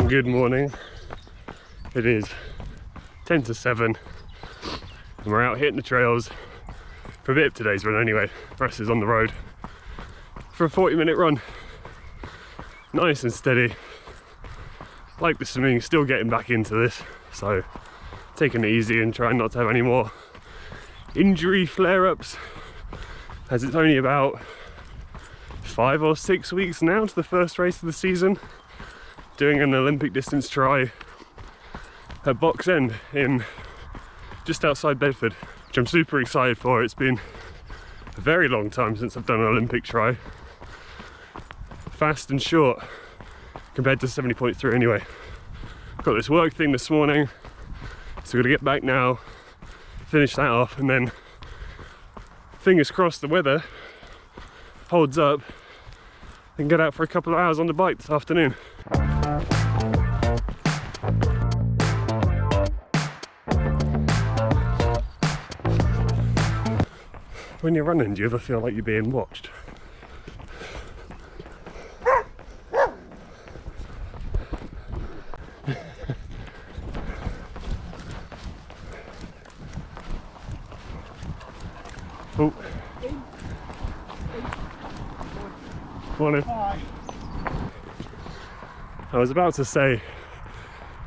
Good morning. It is 10 to 7 and we're out hitting the trails for a bit of today's run anyway. The rest is on the road for a 40-minute run. Nice and steady. Like the swimming, still getting back into this, so taking it easy and trying not to have any more injury flare-ups, as it's only about 5 or 6 weeks now to the first race of the season. Doing an Olympic distance try at Box End in just outside Bedford, which I'm super excited for. It's been a very long time since I've done an Olympic try. Fast and short compared to 70.3 anyway. Got this work thing this morning, so I'm gonna get back now, finish that off, and then fingers crossed the weather holds up and get out for a couple of hours on the bike this afternoon. When you're running, do you ever feel like you're being watched? Oh. Morning. Hi. I was about to say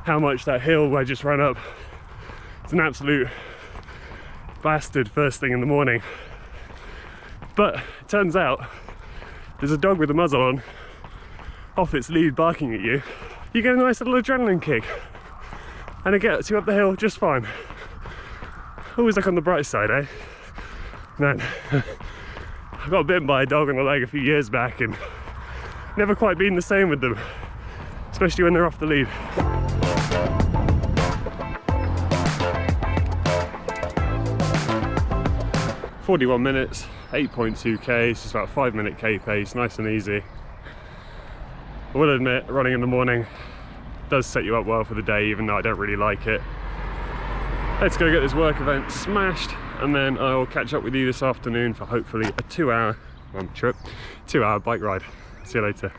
how much that hill I just ran up, it's an absolute bastard first thing in the morning. But it turns out there's a dog with a muzzle on, off its lead barking at you. You get a nice little adrenaline kick and it gets you up the hill just fine. Always look on the bright side, eh? Man, I got bitten by a dog on the leg a few years back and never quite been the same with them, especially when they're off the lead. "41 minutes, 8.2k, it's just about a 5-minute k pace, nice and easy. I will admit, running in the morning does set you up well for the day, even though I don't really like it. Let's go get this work event smashed, and then I'll catch up with you this afternoon for hopefully a 2-hour trip, 2-hour bike ride. See you later.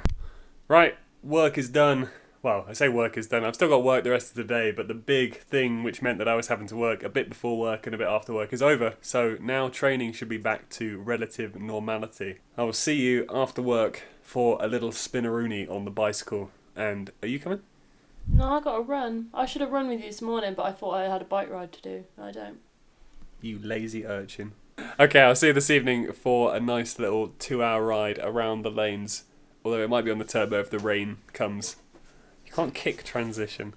Right, work is done. Well, I say work is done. I've still got work the rest of the day, but the big thing which meant that I was having to work a bit before work and a bit after work is over. So now training should be back to relative normality. I will see you after work for a little spinaroonie on the bicycle. And are you coming? No, I got to run. I should have run with you this morning, but I thought I had a bike ride to do. I don't. You lazy urchin. Okay, I'll see you this evening for a nice little 2-hour ride around the lanes. Although it might be on the turbo if the rain comes. You can't kick transition.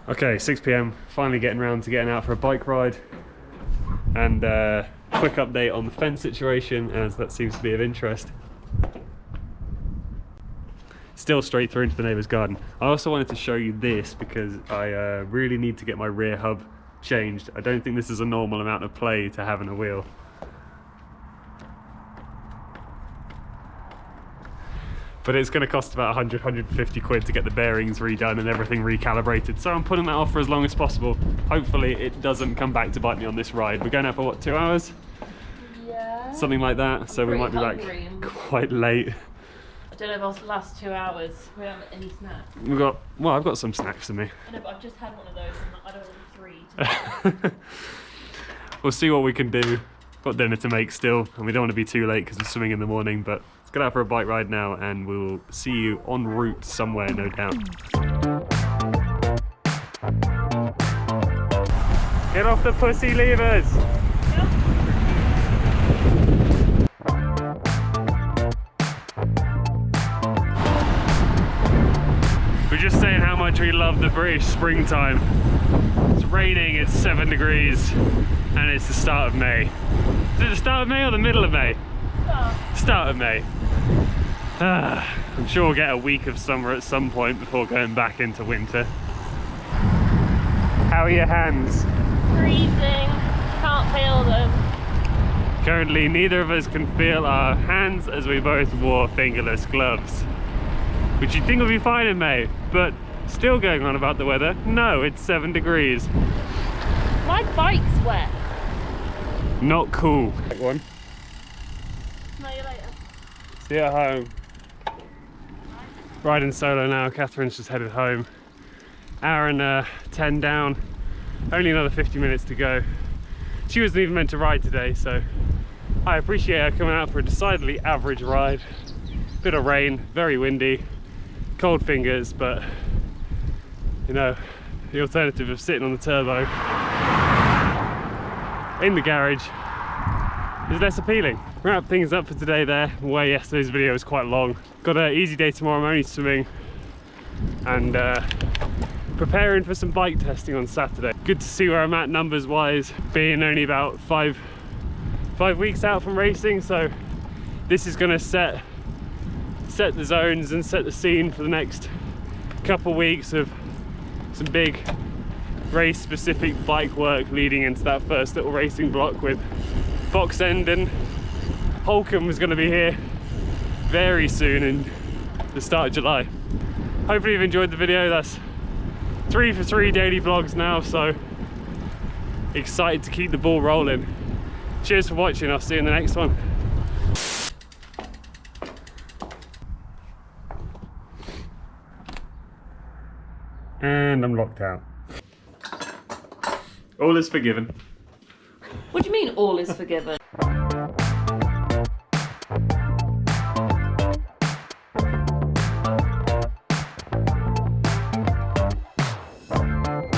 Okay, 6 PM, finally getting around to getting out for a bike ride. And quick update on the fence situation, as that seems to be of interest. Still straight through into the neighbour's garden. I also wanted to show you this because I really need to get my rear hub changed. I don't think this is a normal amount of play to have in a wheel. But it's going to cost about 100, 150 quid to get the bearings redone and everything recalibrated. So I'm putting that off for as long as possible. Hopefully it doesn't come back to bite me on this ride. We're going out for what, 2 hours? Yeah. Something like that. So we might be back quite late. I don't know if I'll last 2 hours. We don't have any snacks. We've got, well, I've got some snacks for me. I know, but I've just had one of those and I don't want 3. We'll see what we can do. Got dinner to make still, and we don't want to be too late because we're swimming in the morning, but let's get out for a bike ride now and we'll see you en route somewhere, no doubt. Get off the pussy levers! We're just saying how much we love the British springtime. It's raining, it's 7 degrees, and it's the start of May. Is it the start of May or the middle of May? Start of May. I'm sure we'll get a week of summer at some point before going back into winter. How are your hands? Freezing. Can't feel them. Currently, neither of us can feel our hands as we both wore fingerless gloves. Which you'd think would be fine in May, but still going on about the weather. No, it's 7 degrees. My bike's wet. Not cool. One. See you later. See you at home. riding solo now. Catherine's just headed home. Hour and 10 down, only another 50 minutes to go. She wasn't even meant to ride today, so I appreciate her coming out for a decidedly average ride. Bit of rain, very windy, cold fingers, but you know, the alternative of sitting on the turbo in the garage is less appealing. Wrap things up for today there, where yesterday's video was quite long. Got an easy day tomorrow, I'm only swimming, and preparing for some bike testing on Saturday. Good to see where I'm at numbers wise, being only about five weeks out from racing, so this is going to set the zones and set the scene for the next couple weeks of some big race specific bike work leading into that first little racing block with Box End, and Holcombe was going to be here very soon in the start of July. Hopefully you've enjoyed the video. That's 3 for 3 daily vlogs now, so excited to keep the ball rolling. Cheers for watching, I'll see you in the next one. And I'm locked out. All is forgiven. What do you mean all is forgiven?